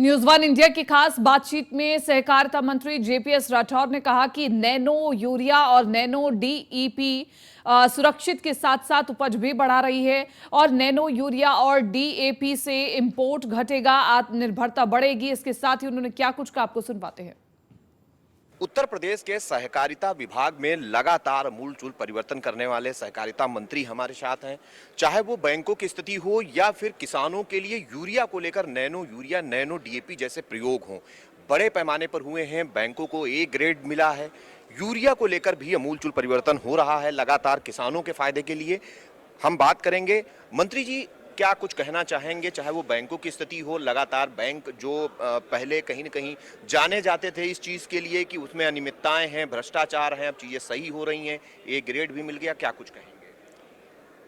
News one India की खास बातचीत में सहकारिता मंत्री जेपीएस राठौर ने कहा कि नैनो यूरिया और नैनो डीईपी सुरक्षित के साथ साथ उपज भी बढ़ा रही है और नैनो यूरिया और डीएपी से इंपोर्ट घटेगा, आत्मनिर्भरता बढ़ेगी। इसके साथ ही उन्होंने क्या कुछ कहा, आपको सुनवाते हैं। उत्तर प्रदेश के सहकारिता विभाग में लगातार मूलचूल परिवर्तन करने वाले सहकारिता मंत्री हमारे साथ हैं। चाहे वो बैंकों की स्थिति हो या फिर किसानों के लिए यूरिया को लेकर नैनो यूरिया, नैनो डीएपी जैसे प्रयोग हों, बड़े पैमाने पर हुए हैं। बैंकों को ए ग्रेड मिला है। यूरिया को लेकर भी अमूलचूल परिवर्तन हो रहा है लगातार किसानों के फायदे के लिए। हम बात करेंगे। मंत्री जी, क्या कुछ कहना चाहेंगे? चाहे वो बैंकों की स्थिति हो, लगातार बैंक जो पहले कहीं न कहीं जाने जाते थे इस चीज़ के लिए कि उसमें अनियमितताएं हैं, भ्रष्टाचार हैं, अब चीज़ें सही हो रही हैं, ए ग्रेड भी मिल गया, क्या कुछ कहेंगे?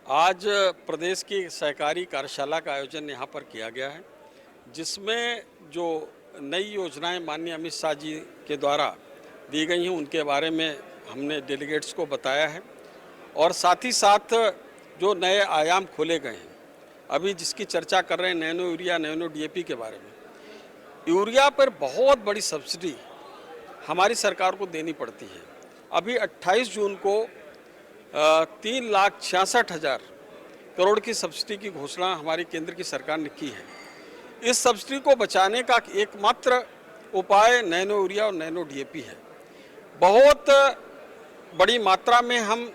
आज प्रदेश की सहकारी कार्यशाला का आयोजन यहाँ पर किया गया है, जिसमें जो नई योजनाएं माननीय अमित शाह जी के द्वारा दी गई हैं उनके बारे में हमने डेलीगेट्स को बताया है और साथ ही साथ जो नए आयाम खोले गए हैं, अभी जिसकी चर्चा कर रहे हैं नैनो यूरिया, नैनो डीएपी के बारे में। यूरिया पर बहुत बड़ी सब्सिडी हमारी सरकार को देनी पड़ती है। अभी 28 जून को 3,66,000 करोड़ की सब्सिडी की घोषणा हमारी केंद्र की सरकार ने की है। इस सब्सिडी को बचाने का एकमात्र उपाय नैनो यूरिया और नैनो डीएपी है। बहुत बड़ी मात्रा में हम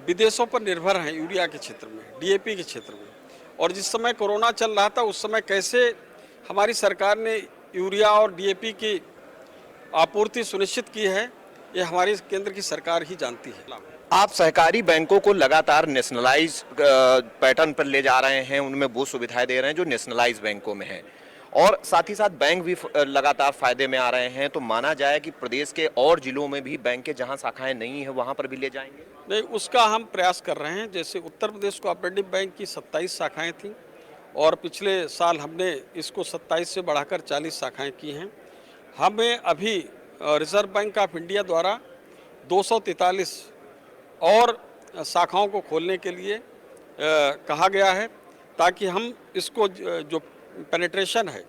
विदेशों पर निर्भर हैं यूरिया के क्षेत्र में, डीएपी के क्षेत्र में। और जिस समय कोरोना चल रहा था उस समय कैसे हमारी सरकार ने यूरिया और डीएपी की आपूर्ति सुनिश्चित की है, ये हमारी केंद्र की सरकार ही जानती है। आप सहकारी बैंकों को लगातार नेशनलाइज पैटर्न पर ले जा रहे हैं, उनमें वो सुविधाएं दे रहे हैं जो नेशनलाइज बैंकों में है और साथ ही साथ बैंक भी लगातार फायदे में आ रहे हैं। तो माना जाए कि प्रदेश के और जिलों में भी बैंक के जहां शाखाएं नहीं है वहां पर भी ले जाएंगे? नहीं, उसका हम प्रयास कर रहे हैं। जैसे उत्तर प्रदेश कोऑपरेटिव बैंक की 27 शाखाएं थीं और पिछले साल हमने इसको 27 से बढ़ाकर 40 शाखाएं की हैं। हमें अभी रिजर्व बैंक ऑफ इंडिया द्वारा 243 और शाखाओं को खोलने के लिए कहा गया है, ताकि हम इसको जो पेनिट्रेशन है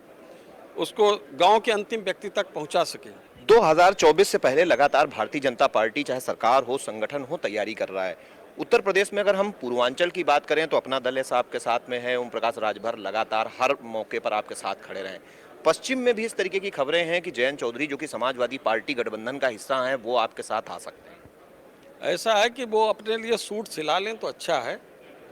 उसको गांव के अंतिम व्यक्ति तक पहुंचा सकें। 2024 से पहले लगातार भारतीय जनता पार्टी, चाहे सरकार हो, संगठन हो, तैयारी कर रहा है। उत्तर प्रदेश में अगर हम पूर्वांचल की बात करें तो अपना दल ऐसा आपके साथ में है। ओम प्रकाश राजभर लगातार हर मौके पर आपके साथ खड़े रहे। पश्चिम में भी इस तरीके की खबरें हैं कि जयंत चौधरी, जो कि समाजवादी पार्टी गठबंधन का हिस्सा हैं, वो आपके साथ आ सकते हैं। ऐसा है कि वो अपने लिए सूट सिला लें तो अच्छा है,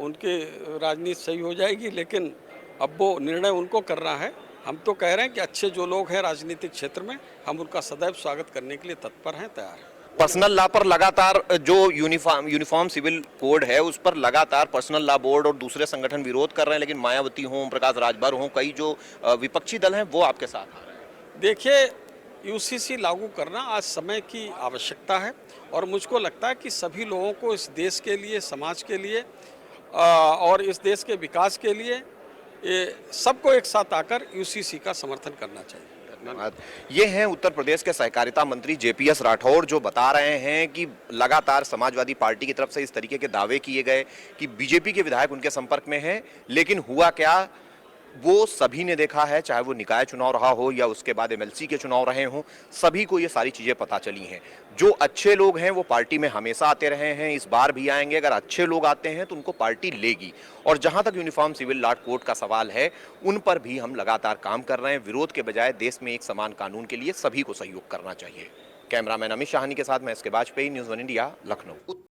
उनकी राजनीति सही हो जाएगी, लेकिन अब वो निर्णय उनको करना है। हम तो कह रहे हैं कि अच्छे जो लोग हैं राजनीतिक क्षेत्र में, हम उनका सदैव स्वागत करने के लिए तत्पर हैं, तैयार हैं। पर्सनल लॉ पर लगातार जो यूनिफॉर्म सिविल कोड है उस पर लगातार पर्सनल लॉ बोर्ड और दूसरे संगठन विरोध कर रहे हैं, लेकिन मायावती हों, प्रकाश राजभर हों, कई जो विपक्षी दल हैं वो आपके साथ आ रहे हैं। देखिए, यूसीसी लागू करना आज समय की आवश्यकता है और मुझको लगता है कि सभी लोगों को इस देश के लिए, समाज के लिए और इस देश के विकास के लिए सबको एक साथ आकर यूसीसी का समर्थन करना चाहिए। धन्यवाद। ये हैं उत्तर प्रदेश के सहकारिता मंत्री जेपीएस राठौर, जो बता रहे हैं कि लगातार समाजवादी पार्टी की तरफ से इस तरीके के दावे किए गए कि बीजेपी के विधायक उनके संपर्क में हैं, लेकिन हुआ क्या वो सभी ने देखा है। चाहे वो निकाय चुनाव रहा हो या उसके बाद एमएलसी के चुनाव रहे हों, सभी को ये सारी चीजें पता चली हैं। जो अच्छे लोग हैं वो पार्टी में हमेशा आते रहे हैं, इस बार भी आएंगे। अगर अच्छे लोग आते हैं तो उनको पार्टी लेगी। और जहां तक यूनिफॉर्म सिविल लॉ कोड का सवाल है, उन पर भी हम लगातार काम कर रहे हैं। विरोध के बजाय देश में एक समान कानून के लिए सभी को सहयोग करना चाहिए। कैमरामैन अमित शाहनी के साथ मैं एस के Vajpayee, news one India, Lucknow.